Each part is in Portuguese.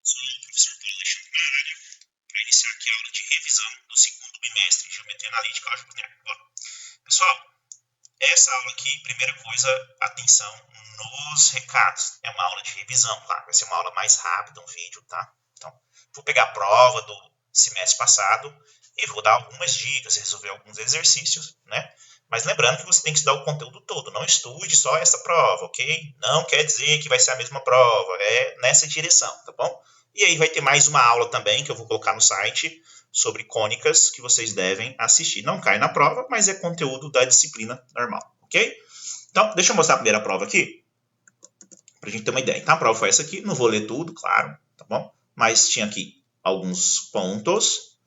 Sou o professor Paulo Alexandre na área para iniciar aqui a aula de revisão do segundo bimestre de Geometria Analítica e Álgebra Linear. Bom, pessoal, essa aula aqui, primeira coisa, atenção nos recados. É uma aula de revisão, claro, vai ser uma aula mais rápida, um vídeo, tá? Então, vou pegar a prova do semestre passado e vou dar algumas dicas, resolver alguns exercícios, né? Mas lembrando que você tem que estudar o conteúdo todo, não estude só essa prova, ok? Não quer dizer que vai ser a mesma prova, é nessa direção, tá bom? E aí vai ter mais uma aula também que eu vou colocar no site sobre cônicas que vocês devem assistir. Não cai na prova, mas é conteúdo da disciplina normal, ok? Então, deixa eu mostrar a primeira prova aqui, para a gente ter uma ideia. Então, a prova foi essa aqui, não vou ler tudo, claro, tá bom? Mas tinha aqui alguns pontos,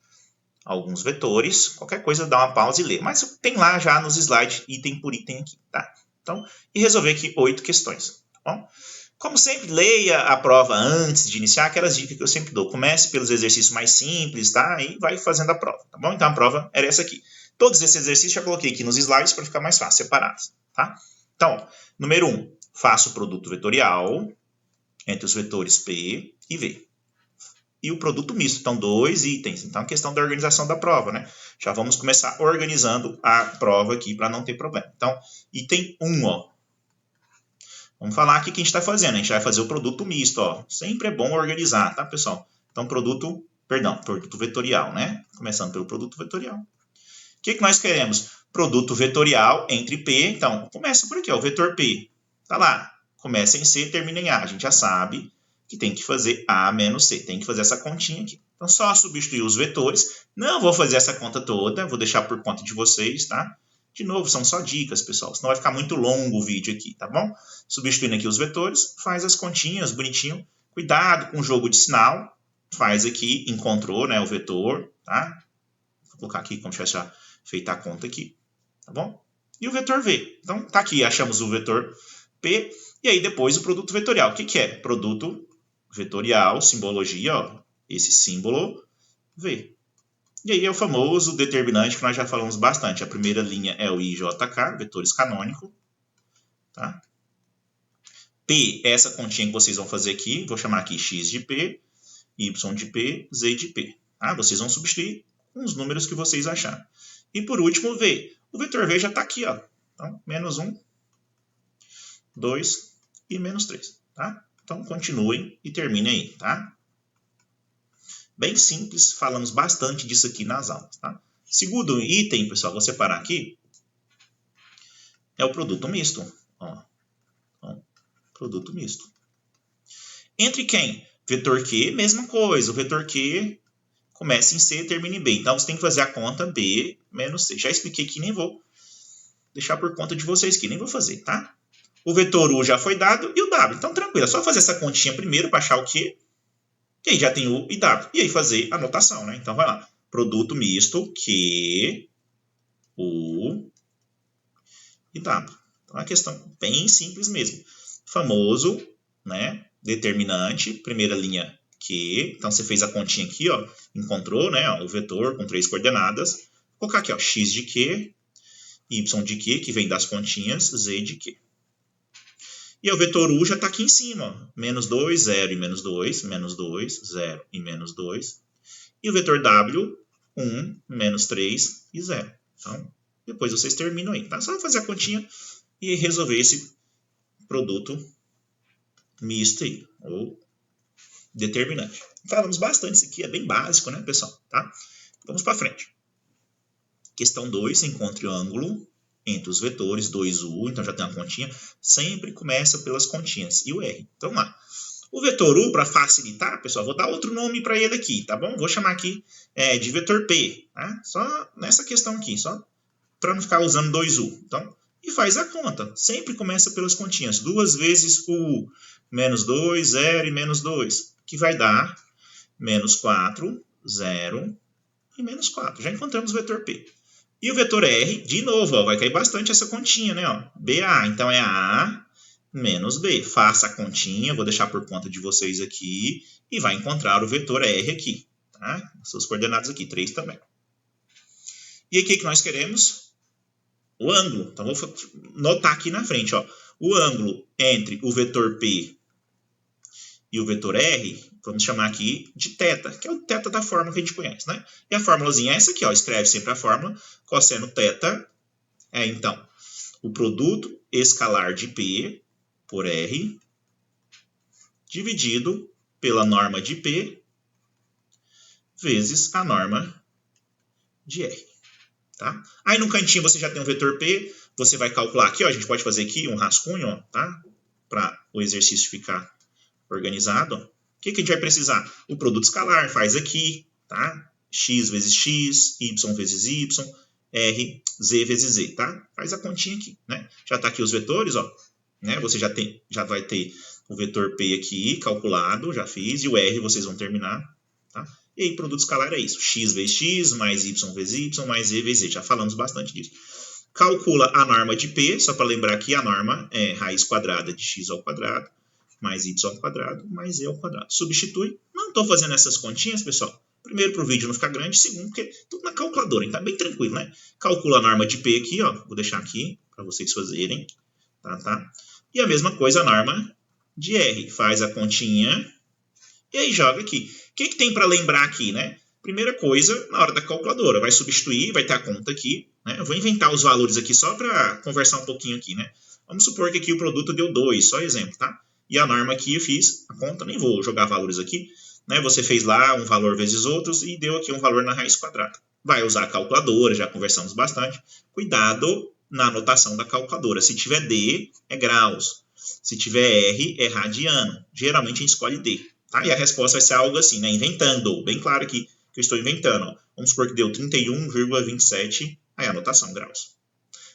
alguns vetores, qualquer coisa dá uma pausa e lê. Mas tem lá já nos slides, item por item aqui, tá? Então, e resolver aqui 8 questões, tá bom? Como sempre, leia a prova antes de iniciar, aquelas dicas que eu sempre dou. Comece pelos exercícios mais simples, tá? E vai fazendo a prova, tá bom? Então, a prova era essa aqui. Todos esses exercícios já coloquei aqui nos slides para ficar mais fácil, separados, tá? Então, ó, número 1, faça o produto vetorial entre os vetores P e V. E o produto misto, então 2 itens. Então, a questão da organização da prova, né? Já vamos começar organizando a prova aqui para não ter problema. Então, item 1, ó. Vamos falar aqui o que a gente está fazendo. A gente vai fazer o produto misto, ó. Sempre é bom organizar, tá, pessoal? Então, produto vetorial, né? Começando pelo produto vetorial. O que nós queremos? Produto vetorial entre P. Então, começa por aqui, ó, o vetor P. Tá lá. Começa em C, termina em A. A gente já sabe que tem que fazer A menos C. Tem que fazer essa continha aqui. Então, só substituir os vetores. Não vou fazer essa conta toda. Vou deixar por conta de vocês, tá? De novo, são só dicas, pessoal. Senão vai ficar muito longo o vídeo aqui, tá bom? Substituindo aqui os vetores, faz as continhas bonitinho. Cuidado com o jogo de sinal. Faz aqui, encontrou, né, o vetor, tá? Vou colocar aqui como se tivesse já feito a conta aqui, tá bom? E o vetor V. Então, tá aqui, achamos o vetor P. E aí, depois, o produto vetorial. O que é? Produto vetorial, simbologia, ó, esse símbolo V. E aí é o famoso determinante que nós já falamos bastante. A primeira linha é o IJK, vetores canônico. Tá? P é essa continha que vocês vão fazer aqui. Vou chamar aqui x de P, y de P, z de P. Tá? Vocês vão substituir com os números que vocês acharem. E por último, V. O vetor V já está aqui, ó. Então, menos 1, 2 e menos 3. Tá? Então, continuem e terminem aí, tá? Bem simples, falamos bastante disso aqui nas aulas, tá? Segundo item, pessoal, vou separar aqui, é o produto misto. Ó. Então, produto misto. Entre quem? Vetor Q, mesma coisa. O vetor Q começa em C e termina em B. Então, você tem que fazer a conta B menos C. Já expliquei aqui, nem vou deixar por conta de vocês aqui, nem vou fazer, tá? O vetor U já foi dado e o W. Então, tranquilo, é só fazer essa continha primeiro para achar o Q. E aí já tem U e W. E aí fazer a notação, né? Então, vai lá. Produto misto Q, U e W. Então, é uma questão bem simples mesmo. Famoso, né? Determinante, primeira linha Q. Então, você fez a continha aqui, ó. Encontrou, né? Ó, o vetor com 3 coordenadas. Vou colocar aqui, ó. X de Q, Y de Q, que vem das continhas, Z de Q. E o vetor U já está aqui em cima, ó. Menos 2, 0 e menos 2, menos 2, 0 e menos 2. E o vetor W, 1, menos 3 e 0. Então, depois vocês terminam aí, tá? Só fazer a continha e resolver esse produto misto aí, ou determinante. Falamos bastante isso aqui, é bem básico, né, pessoal? Tá? Vamos para frente. Questão 2, encontre o ângulo entre os vetores 2U, então já tem uma continha, sempre começa pelas continhas, e o R. Então, vamos lá. O vetor U, para facilitar, pessoal, vou dar outro nome para ele aqui, tá bom? Vou chamar aqui de vetor P, tá? Só nessa questão aqui, só para não ficar usando 2U. Então, e faz a conta. Sempre começa pelas continhas. 2 vezes U, menos 2, 0 e menos 2, que vai dar menos 4, 0 e menos 4. Já encontramos o vetor P. E o vetor R, de novo, ó, vai cair bastante essa continha, né? Ó, BA, então é A menos B. Faça a continha, vou deixar por conta de vocês aqui, e vai encontrar o vetor R aqui. Tá? Suas coordenadas aqui, 3 também. E aí, o que nós queremos? O ângulo. Então, vou notar aqui na frente, ó. O ângulo entre o vetor P e o vetor R, vamos chamar aqui de θ, que é o θ da fórmula que a gente conhece, né? E a formulazinha é essa aqui, ó, escreve sempre a fórmula, cosseno θ é, então, o produto escalar de P por R dividido pela norma de P vezes a norma de R. Tá? Aí no cantinho você já tem um vetor P, você vai calcular aqui, ó, a gente pode fazer aqui um rascunho, ó, tá? Para o exercício ficar organizado. Ó. O que a gente vai precisar? O produto escalar faz aqui, tá? X vezes X, Y vezes Y, R, Z vezes Z, tá? Faz a continha aqui, né? Já tá aqui os vetores, ó, né? Você já vai ter o vetor P aqui calculado, já fiz, e o R vocês vão terminar, tá? E aí, produto escalar é isso. X vezes X, mais Y vezes Y, mais Z vezes Z. Já falamos bastante disso. Calcula a norma de P, só para lembrar que a norma é raiz quadrada de X ao quadrado, mais Y ao quadrado, mais Z ao quadrado. Substitui. Não estou fazendo essas continhas, pessoal. Primeiro, para o vídeo não ficar grande. Segundo, porque tudo na calculadora. Então, bem tranquilo, né? Calcula a norma de P aqui, ó. Vou deixar aqui para vocês fazerem. Tá? E a mesma coisa a norma de R. Faz a continha e aí joga aqui. O que tem para lembrar aqui, né? Primeira coisa, na hora da calculadora, vai substituir, vai ter a conta aqui. Né? Eu vou inventar os valores aqui só para conversar um pouquinho aqui, né? Vamos supor que aqui o produto deu 2, só exemplo, tá? E a norma aqui eu fiz a conta, nem vou jogar valores aqui. Né? Você fez lá um valor vezes outros e deu aqui um valor na raiz quadrada. Vai usar a calculadora, já conversamos bastante. Cuidado na anotação da calculadora. Se tiver D, é graus. Se tiver R, é radiano. Geralmente a gente escolhe D. Tá? E a resposta vai ser algo assim, né? Inventando. Bem claro aqui que eu estou inventando. Ó. Vamos supor que deu 31,27, aí a anotação, graus.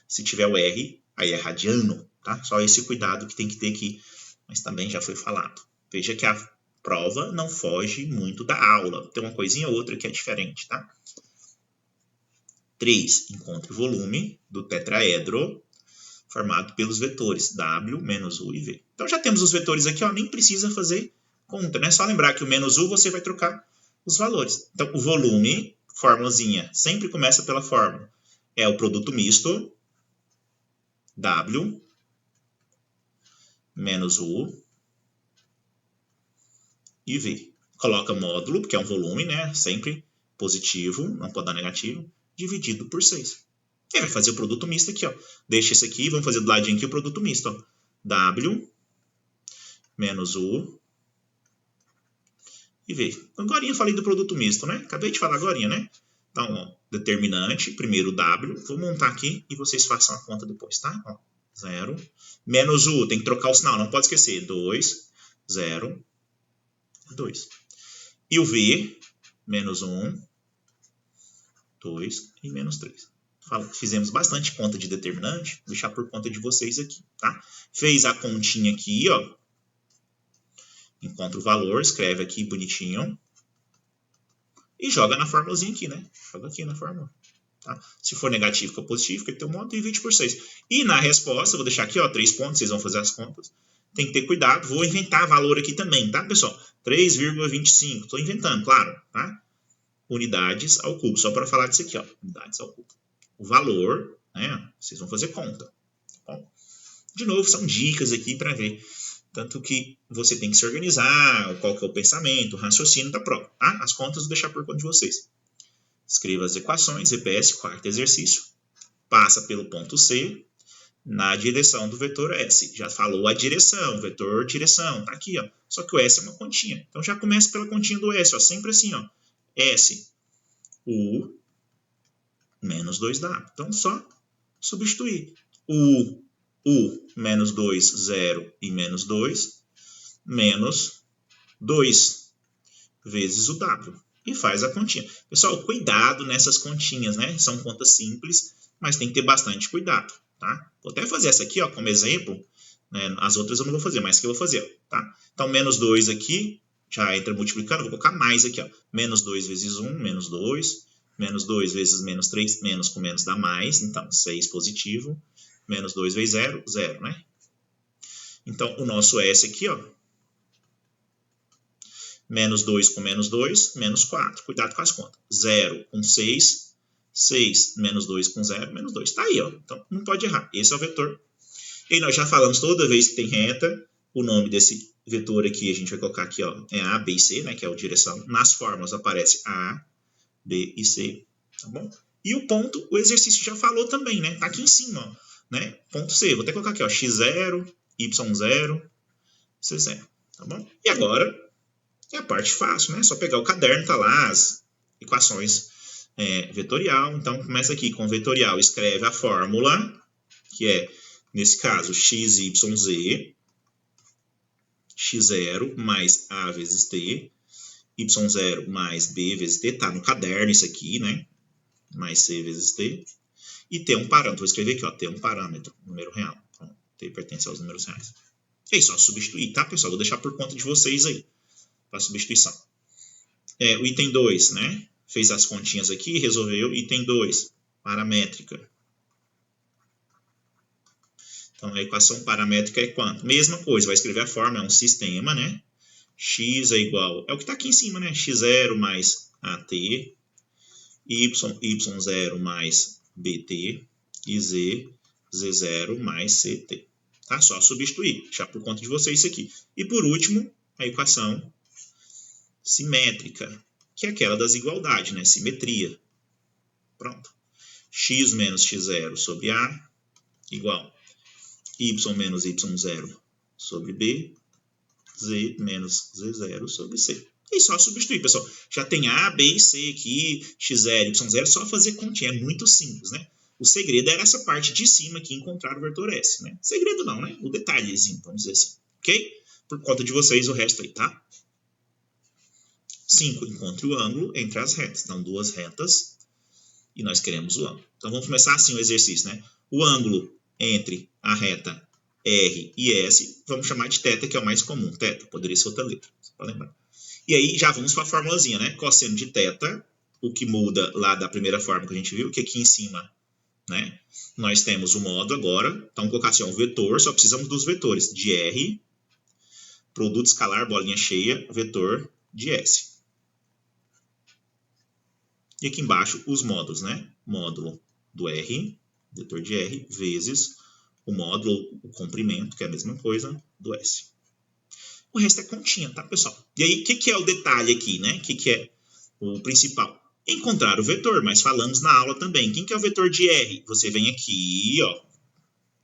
Se tiver o R, aí é radiano. Tá? Só esse cuidado que tem que ter aqui. Mas também já foi falado. Veja que a prova não foge muito da aula. Tem uma coisinha ou outra que é diferente, tá? 3. Encontre o volume do tetraedro formado pelos vetores W, menos U e V. Então já temos os vetores aqui, ó, nem precisa fazer conta, né? Só lembrar que o menos U você vai trocar os valores. Então o volume, formulazinha, sempre começa pela fórmula. É o produto misto W menos U e V. Coloca módulo, porque é um volume, né? Sempre positivo, não pode dar negativo, dividido por 6. E vai fazer o produto misto aqui, ó. Deixa esse aqui, vamos fazer do ladinho aqui o produto misto, ó. W menos U e V. Agora eu falei do produto misto, né? Acabei de falar agora, né? Então, ó, determinante, primeiro W. Vou montar aqui e vocês façam a conta depois, tá? Ó, 0. Menos U, tem que trocar o sinal, não pode esquecer. 2, 0, 2. E o V, menos 1, 2 e menos 3. Fizemos bastante conta de determinante, vou deixar por conta de vocês aqui, tá? Fez a continha aqui, ó. Encontra o valor, escreve aqui bonitinho. E joga na formulazinha aqui, né? Joga aqui na fórmula. Tá? Se for negativo com positivo, que tem um modo, divide por 6. E na resposta, vou deixar aqui, ó, 3 pontos, vocês vão fazer as contas. Tem que ter cuidado, vou inventar valor aqui também, tá, pessoal? 3,25, estou inventando, claro, tá? Unidades ao cubo, só para falar disso aqui, ó, unidades ao cubo. O valor, né, vocês vão fazer conta. Bom, de novo, são dicas aqui para ver. Tanto que você tem que se organizar, qual que é o pensamento, o raciocínio da prova. Tá? As contas vou deixar por conta de vocês. Escreva as equações, EPS, quarto exercício. Passa pelo ponto C, na direção do vetor S. Já falou a direção, vetor direção, tá aqui, ó. Só que o S é uma continha. Então já começa pela continha do S, ó, sempre assim, ó. S, U, menos 2W. Então só substituir. U, menos 2, 0 e menos 2, menos 2 vezes o W. E faz a continha. Pessoal, cuidado nessas continhas, né? São contas simples, mas tem que ter bastante cuidado, tá? Vou até fazer essa aqui, ó, como exemplo. Né? As outras eu não vou fazer, mas que eu vou fazer, tá? Então, menos 2 aqui, já entra multiplicando, vou colocar mais aqui, ó. Menos 2 vezes 1, menos 2. Menos 2 vezes menos 3, menos com menos dá mais. Então, 6 positivo. Menos 2 vezes 0, 0, né? Então, o nosso S aqui, ó. Menos 2 com menos 2, menos 4. Cuidado com as contas. 0 com 6, 6 menos 2 com 0, menos 2. Tá aí, ó. Então, não pode errar. Esse é o vetor. E nós já falamos toda vez que tem reta, O nome desse vetor aqui, a gente vai colocar aqui, ó, é A, B e C, né, que é a direção. Nas fórmulas aparece A, B e C, tá bom? E o ponto, o exercício já falou também, né? Tá aqui em cima, ó, né? Ponto C. Vou até colocar aqui, ó, x0, y0, c0, tá bom? E agora é a parte fácil, né? Só pegar o caderno, tá lá as equações vetorial. Então, começa aqui com vetorial, escreve a fórmula, que é, nesse caso, x, y, z, x0 mais a vezes t, y0 mais b vezes t, tá no caderno isso aqui, né? Mais c vezes t. E t é um parâmetro, vou escrever aqui, ó, t é um parâmetro, número real. Então, t pertence aos números reais. É isso, só substituir, tá, pessoal? Vou deixar por conta de vocês aí, para substituição. O item 2, né? Fez as continhas aqui, resolveu. Item 2, paramétrica. Então, a equação paramétrica é quanto? Mesma coisa, vai escrever a fórmula, é um sistema, né? X é igual, é o que está aqui em cima, né? x0 mais AT, y0 mais BT e z0 mais CT. Tá? Só substituir, deixar por conta de vocês isso aqui. E por último, a equação simétrica, que é aquela das igualdades, né? Simetria. Pronto. X menos x0 sobre A igual y menos y0 sobre B, z menos z0 sobre C. E só substituir, pessoal. Já tem A, B e C aqui, x0, y0, só fazer continha. É muito simples, né? O segredo era essa parte de cima aqui, encontrar o vetor S, né? Segredo não, né? O detalhezinho, vamos dizer assim. Ok? Por conta de vocês, o resto aí, tá? 5. Encontre o ângulo entre as retas. Então, duas retas e nós queremos o ângulo. Então, vamos começar assim o exercício, né? O ângulo entre a reta R e S, vamos chamar de θ, que é o mais comum. Θ, poderia ser outra letra, só para lembrar. E aí, já vamos para a formulazinha, né? Cosseno de θ, o que muda lá da primeira forma que a gente viu, que aqui em cima, né? Nós temos o módulo agora. Então, colocar assim, um vetor, só precisamos dos vetores de R, produto escalar, bolinha cheia, vetor de S. E aqui embaixo, os módulos, né? Módulo do R, vetor de R, vezes o módulo, o comprimento, que é a mesma coisa, do S. O resto é continha, tá, pessoal? E aí, o que é o detalhe aqui, né? O que é o principal? Encontrar o vetor, mas falamos na aula também. Quem que é o vetor de R? Você vem aqui, ó,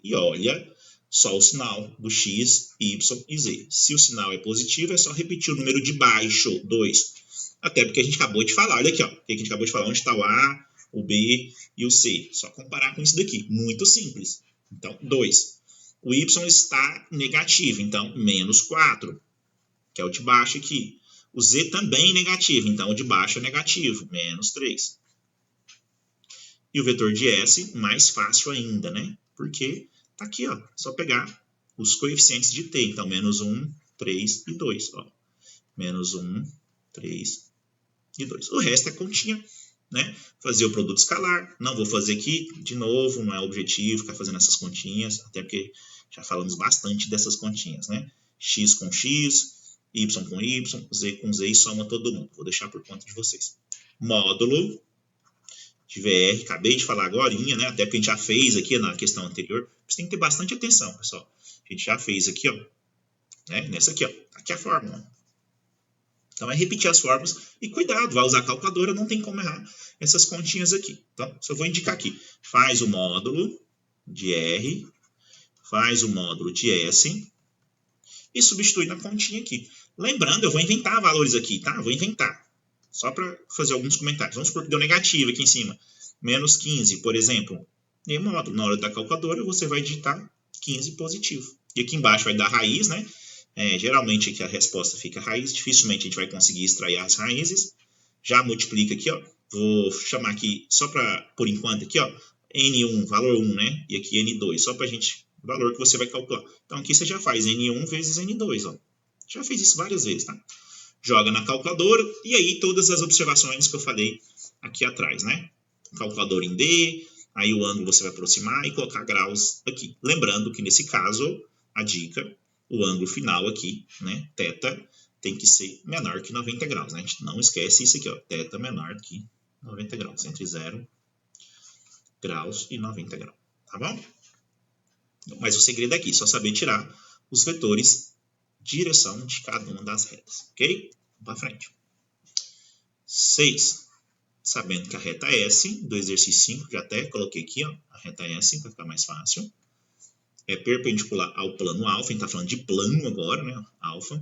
e olha só o sinal do x, y e z. Se o sinal é positivo, é só repetir o número de baixo, 2. Até porque a gente acabou de falar, olha aqui, ó. A gente acabou de falar onde está o A, o B e o C. Só comparar com isso daqui. Muito simples. Então, 2. O y está negativo, então, menos 4, que é o de baixo aqui. O z também negativo, então o de baixo é negativo, menos 3. E o vetor de S, mais fácil ainda, né? Porque tá aqui, ó, só pegar os coeficientes de t. Então, menos 1, 3 e 2. Ó. Menos 1, 3 e 2. O resto é continha, né? Fazer o produto escalar. Não vou fazer aqui, de novo, não é o objetivo ficar fazendo essas continhas, até porque já falamos bastante dessas continhas, né? X com X, Y com Y, Z com Z e soma todo mundo. Vou deixar por conta de vocês. Módulo de VR, acabei de falar agora, né? Até porque a gente já fez aqui na questão anterior. Você tem que ter bastante atenção, pessoal. A gente já fez aqui, ó. Né? Nessa aqui, ó. Aqui é a fórmula. Então, é repetir as fórmulas e cuidado, vai usar a calculadora, não tem como errar essas continhas aqui. Então, só vou indicar aqui. Faz o módulo de R, faz o módulo de S e substitui na continha aqui. Lembrando, eu vou inventar valores aqui, tá? Vou inventar. Só para fazer alguns comentários. Vamos supor que deu negativo aqui em cima. Menos 15, por exemplo. E o módulo, na hora da calculadora, você vai digitar 15 positivo. E aqui embaixo vai dar raiz, né? Geralmente aqui a resposta fica raiz. Dificilmente a gente vai conseguir extrair as raízes. Já multiplica aqui, ó. Vou chamar aqui, só para, por enquanto, aqui, ó. N1, valor 1, né? E aqui N2, só para a gente... O valor que você vai calcular. Então aqui você já faz N1 vezes N2, ó. Já fez isso várias vezes, tá? Joga na calculadora e aí todas as observações que eu falei aqui atrás, né? Calculadora em D, aí o ângulo você vai aproximar e colocar graus aqui. Lembrando que nesse caso, a dica, o ângulo final aqui, né? Θ, tem que ser menor que 90 graus, né? A gente não esquece isso aqui, ó. Θ menor que 90 graus, entre 0 graus e 90 graus, tá bom? Mas o segredo é aqui, só saber tirar os vetores direção de cada uma das retas, ok? Vamos para frente. 6. Sabendo que a reta S, do exercício 5, já até coloquei aqui, ó, a reta S, para ficar mais fácil, é perpendicular ao plano alfa, a gente está falando de plano agora, né, alfa,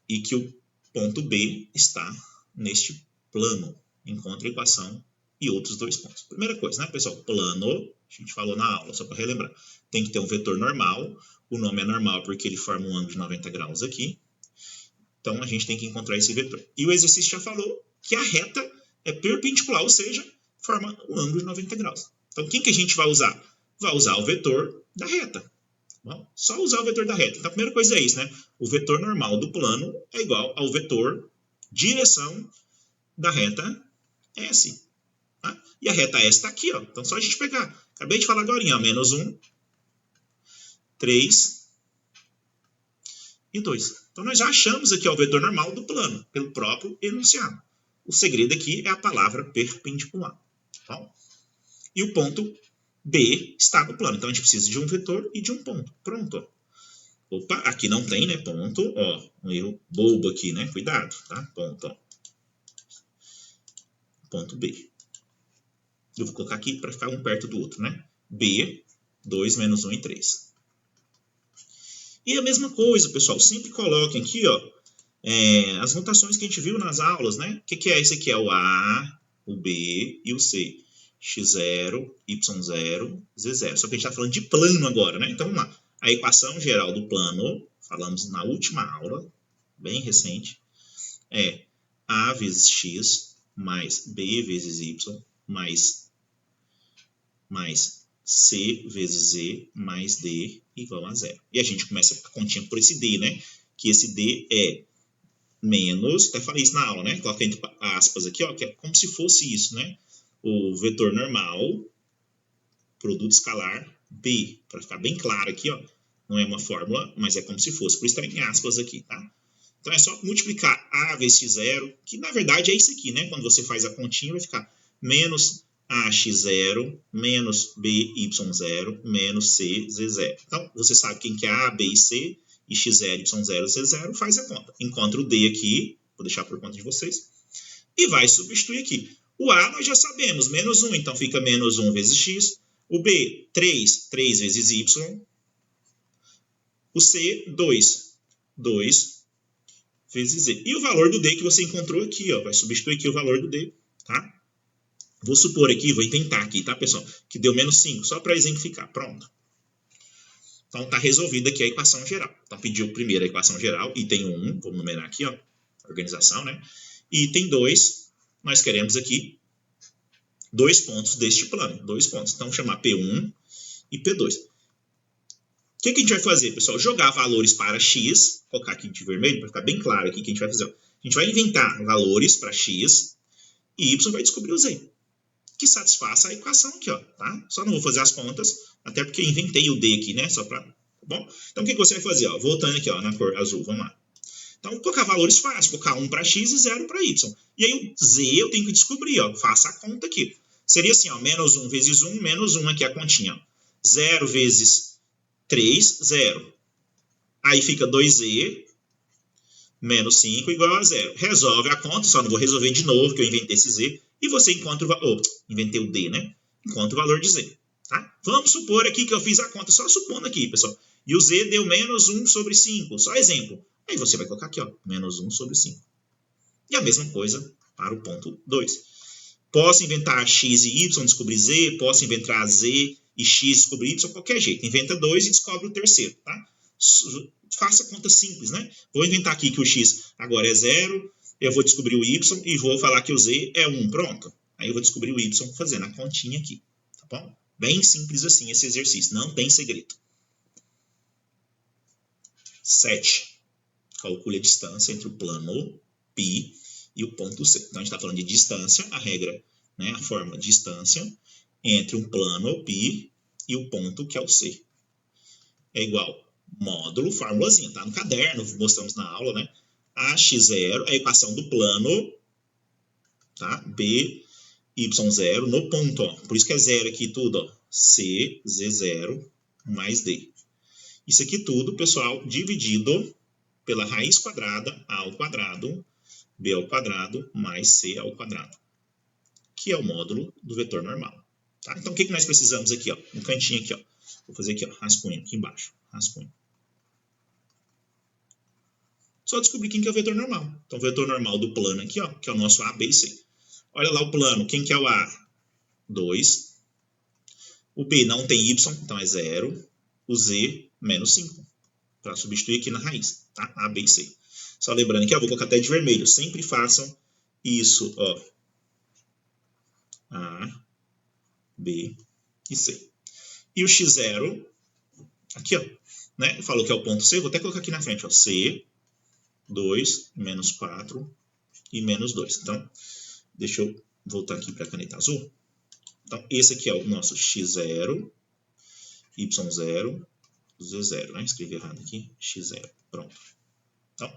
e que o ponto B está neste plano. Encontre a equação e outros dois pontos. Primeira coisa, né, pessoal? Plano, a gente falou na aula, só para relembrar, tem que ter um vetor normal. O nome é normal porque ele forma um ângulo de 90 graus aqui. Então, a gente tem que encontrar esse vetor. E o exercício já falou que a reta é perpendicular, ou seja, forma um ângulo de 90 graus. Então, quem que a gente vai usar? Vai usar o vetor da reta. Bom, só usar o vetor da reta. Então, a primeira coisa é isso, né? O vetor normal do plano é igual ao vetor direção da reta S. Tá? E a reta S está aqui, ó. Então, só a gente pegar. Acabei de falar agora, ó, menos 1, 3 e 2. Então, nós já achamos aqui ó, o vetor normal do plano, pelo próprio enunciado. O segredo aqui é a palavra perpendicular. Tá? E o ponto B está no plano. Então, a gente precisa de um vetor e de um ponto. Pronto. Opa, aqui não tem, né? Ponto. Ó, um erro bobo aqui, né? Cuidado, tá? Ponto, ó. Ponto B. Eu vou colocar aqui para ficar um perto do outro, né? B, 2 menos 1 e 3. E a mesma coisa, pessoal. Sempre coloquem aqui, ó, as notações que a gente viu nas aulas, né? O que é? Esse aqui é o A, o B e o C. X0, Y0, Z0. Só que a gente está falando de plano agora, né? Então, vamos lá. A equação geral do plano, falamos na última aula, bem recente, é A vezes X mais B vezes Y mais C vezes Z mais D igual a 0. E a gente começa a continha por esse D, né? Que esse D é menos, até falei isso na aula, né? Coloca entre aspas aqui, ó, que é como se fosse isso, né? O vetor normal, produto escalar, B. Para ficar bem claro aqui, ó. Não é uma fórmula, mas é como se fosse. Por isso está em aspas aqui, tá? Então é só multiplicar A vezes X0, que na verdade é isso aqui, né? Quando você faz a continha, vai ficar menos AX0 menos BY0 menos CZ0. Então, você sabe quem que é A, B e C, e X0, Y0, Z0, faz a conta. Encontra o D aqui, vou deixar por conta de vocês, e vai substituir aqui. O A nós já sabemos, menos 1, então fica menos 1 vezes X. O B, 3 vezes Y. O C, 2 vezes Z. E o valor do D que você encontrou aqui, ó, vai substituir aqui o valor do D, tá? Vou supor aqui, vou tentar aqui, tá, pessoal? Que deu menos 5, só para exemplificar. Pronto. Então, está resolvida aqui a equação geral. Então, pediu primeiro a equação geral, item 1, vou numerar aqui, ó, organização, né? E item 2, nós queremos aqui 2 pontos deste plano, 2 pontos. Então, vou chamar P1 e P2. O que a gente vai fazer, pessoal? Jogar valores para x, colocar aqui de vermelho, para ficar bem claro aqui o que a gente vai fazer. Ó. A gente vai inventar valores para x e y vai descobrir o z, que satisfaça a equação aqui, ó, tá? Só não vou fazer as contas, até porque eu inventei o D aqui, né? Só para, tá bom? Então, o que você vai fazer, ó? Voltando aqui, ó, na cor azul, vamos lá. Então, colocar valores fáceis, colocar 1 para x e 0 para y. E aí, o z eu tenho que descobrir, ó, faça a conta aqui. Seria assim, ó, menos 1 vezes 1, menos 1 aqui a continha, ó. 0 vezes 3, 0. Aí fica 2z menos 5 igual a 0. Resolve a conta, só não vou resolver de novo, que eu inventei esse z. E você encontra o valor, inventei o D, né? Encontra o valor de Z, tá? Vamos supor aqui que eu fiz a conta, só supondo aqui, pessoal. E o Z deu menos 1 sobre 5, só exemplo. Aí você vai colocar aqui, ó, menos 1 sobre 5. E a mesma coisa para o ponto 2. Posso inventar x e y, descobrir Z, posso inventar Z e x, descobrir Y, qualquer jeito. Inventa 2 e descobre o terceiro, tá? Faça conta simples, né? Vou inventar aqui que o x agora é 0, eu vou descobrir o y e vou falar que o z é 1, pronto. Aí eu vou descobrir o y fazendo a continha aqui, tá bom? Bem simples assim esse exercício, não tem segredo. 7. Calcule a distância entre o plano π e o ponto C. Então a gente está falando de distância, a regra, né, a fórmula de distância entre um plano π e o ponto que é o C. É igual módulo, formulazinha, tá no caderno, mostramos na aula, né? AX0 é a equação do plano, tá? B, Y0 no ponto, ó. Por isso que é 0 aqui tudo, ó. C, Z0 mais D. Isso aqui tudo, pessoal, dividido pela raiz quadrada a ao quadrado, b ao quadrado, mais c ao quadrado, que é o módulo do vetor normal. Tá? Então, o que nós precisamos aqui? Ó? No cantinho aqui, ó. Vou fazer aqui, ó, rascunho, aqui embaixo. Rascunho. Só descobrir quem que é o vetor normal. Então, o vetor normal do plano aqui, ó, que é o nosso A, B e C. Olha lá o plano. Quem que é o A? 2. O B não tem Y, então é 0. O Z, menos 5. Para substituir aqui na raiz. Tá? A, B e C. Só lembrando que eu vou colocar até de vermelho. Sempre façam isso, ó. A, B e C. E o x0, aqui, ó, né? Falou que é o ponto C, vou até colocar aqui na frente, ó. C, 2, menos 4 e menos 2. Então, deixa eu voltar aqui para a caneta azul. Então, esse aqui é o nosso x0, y0, z0, né? Escrevi errado aqui, x0. Pronto. Então,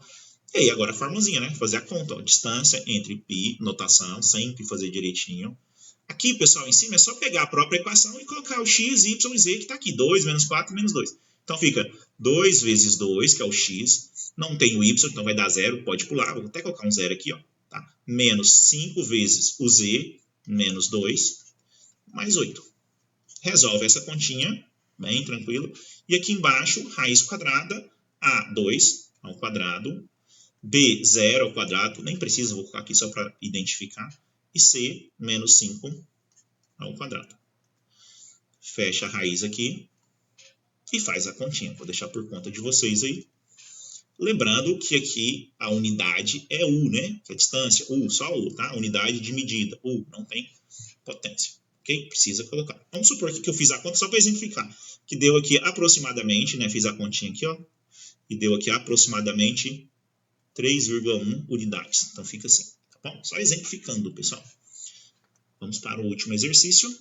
e aí agora a formulazinha, né? Fazer a conta, ó. Distância entre π, notação, sempre fazer direitinho. Aqui, pessoal, em cima é só pegar a própria equação e colocar o x, y e z que está aqui. 2 menos 4 menos 2. Então fica 2 vezes 2, que é o x. Não tem o y, então vai dar 0. Pode pular. Vou até colocar um 0 aqui, ó. Tá? Menos 5 vezes o z, menos 2, mais 8. Resolve essa continha, bem tranquilo. E aqui embaixo, raiz quadrada, a2 ao quadrado, b0 ao quadrado. Nem precisa, vou colocar aqui só para identificar. E c, menos 5 ao quadrado. Fecha a raiz aqui e faz a continha. Vou deixar por conta de vocês aí. Lembrando que aqui a unidade é U, né? Que é a distância, U, só U, tá? Unidade de medida, U, não tem potência. Ok? Precisa colocar. Vamos supor que eu fiz a conta só para exemplificar. Que deu aqui aproximadamente, né? Fiz a continha aqui, ó. E deu aqui aproximadamente 3,1 unidades. Então fica assim. Bom, só exemplificando, pessoal. Vamos para o último exercício.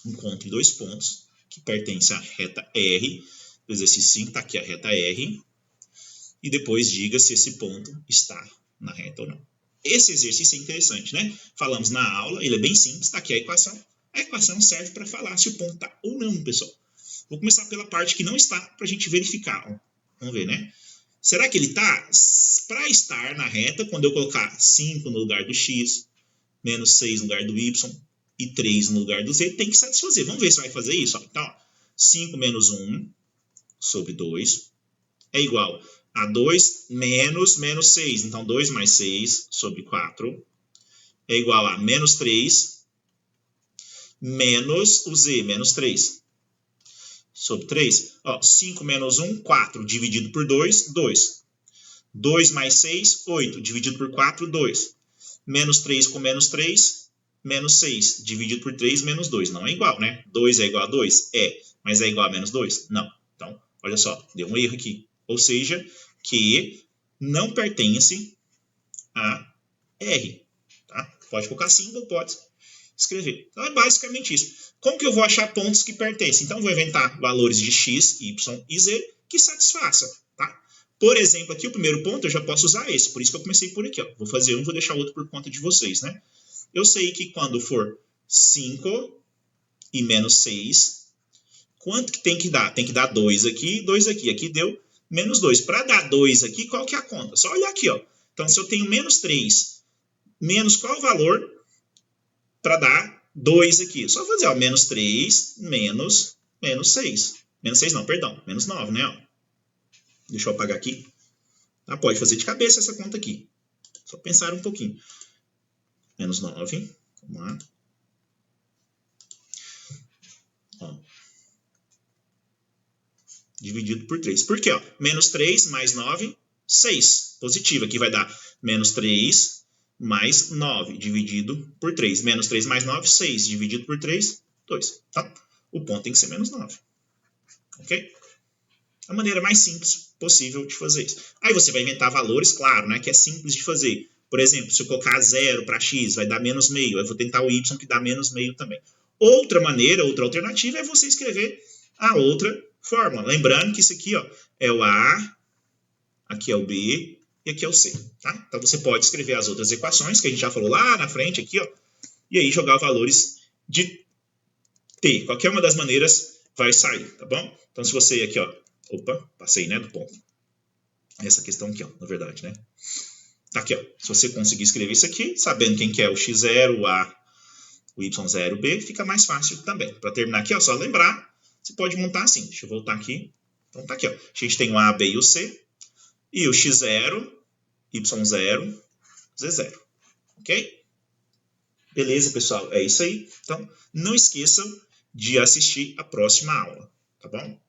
Encontre dois pontos que pertencem à reta R. O exercício 5 está aqui a reta R. E depois diga se esse ponto está na reta ou não. Esse exercício é interessante, né? Falamos na aula, ele é bem simples, está aqui a equação. A equação serve para falar se o ponto está ou não, pessoal. Vou começar pela parte que não está, para a gente verificar. Ó. Vamos ver, né? Será que ele está? Para estar na reta, quando eu colocar 5 no lugar do x, menos 6 no lugar do y e 3 no lugar do z, tem que satisfazer. Vamos ver se vai fazer isso. Ó. Então, ó, 5 menos 1 sobre 2 é igual a 2 menos 6. Então, 2 mais 6 sobre 4 é igual a menos 3 menos o z, menos 3 sobre 3. Ó, 5 menos 1, 4. Dividido por 2, 2. 2 mais 6, 8. Dividido por 4, 2. Menos 3 com menos 3, menos 6. Dividido por 3, menos 2. Não é igual, né? 2 é igual a 2? É. Mas é igual a menos 2? Não. Então, olha só. Deu um erro aqui. Ou seja, que não pertence a R. Tá? Pode colocar símbolo, pode escrever. Então, é basicamente isso. Como que eu vou achar pontos que pertencem? Então, eu vou inventar valores de x, y e z que satisfaçam. Tá? Por exemplo, aqui o primeiro ponto eu já posso usar esse. Por isso que eu comecei por aqui. Ó. Vou fazer um, vou deixar outro por conta de vocês. Né? Eu sei que quando for 5 e menos 6, quanto que tem que dar? Tem que dar 2 aqui e 2 aqui. Aqui deu menos 2. Para dar 2 aqui, qual que é a conta? Só olhar aqui. Ó. Então, se eu tenho menos 3, menos qual o valor para dar 2 aqui? Só fazer, ó, menos 3, menos 6. Menos 6 não, perdão. Menos 9, né? Ó. Deixa eu apagar aqui. Ah, pode fazer de cabeça essa conta aqui. Só pensar um pouquinho. Menos 9. Vamos lá. Ó. Dividido por 3. Por quê? Ó? Menos 3 mais 9, 6. Positivo. Aqui vai dar menos 3 mais 9 dividido por 3. Menos 3 mais 9, 6. Dividido por 3, 2. Então, o ponto tem que ser menos 9. Ok? A maneira mais simples possível de fazer isso. Aí você vai inventar valores, claro, né? Que é simples de fazer. Por exemplo, se eu colocar 0 para x, vai dar menos meio. Eu vou tentar o y que dá menos meio também. Outra maneira, outra alternativa é você escrever a outra fórmula. Lembrando que isso aqui, ó, é o A, aqui é o B e aqui é o C. Tá? Então você pode escrever as outras equações que a gente já falou lá na frente, aqui, ó, e aí jogar valores de T. Qualquer uma das maneiras vai sair, tá bom? Então se você aqui, ó, opa, passei, né, do ponto. Essa questão aqui, ó, na verdade, né? Tá aqui, ó. Se você conseguir escrever isso aqui, sabendo quem que é o x0, o a, o y0, o b, fica mais fácil também. Para terminar aqui, ó, só lembrar, você pode montar assim. Deixa eu voltar aqui. Então tá aqui, ó. A gente tem o a, b e o c, e o x0, y0, z0. Ok? Beleza, pessoal? É isso aí. Então, não esqueçam de assistir a próxima aula, tá bom?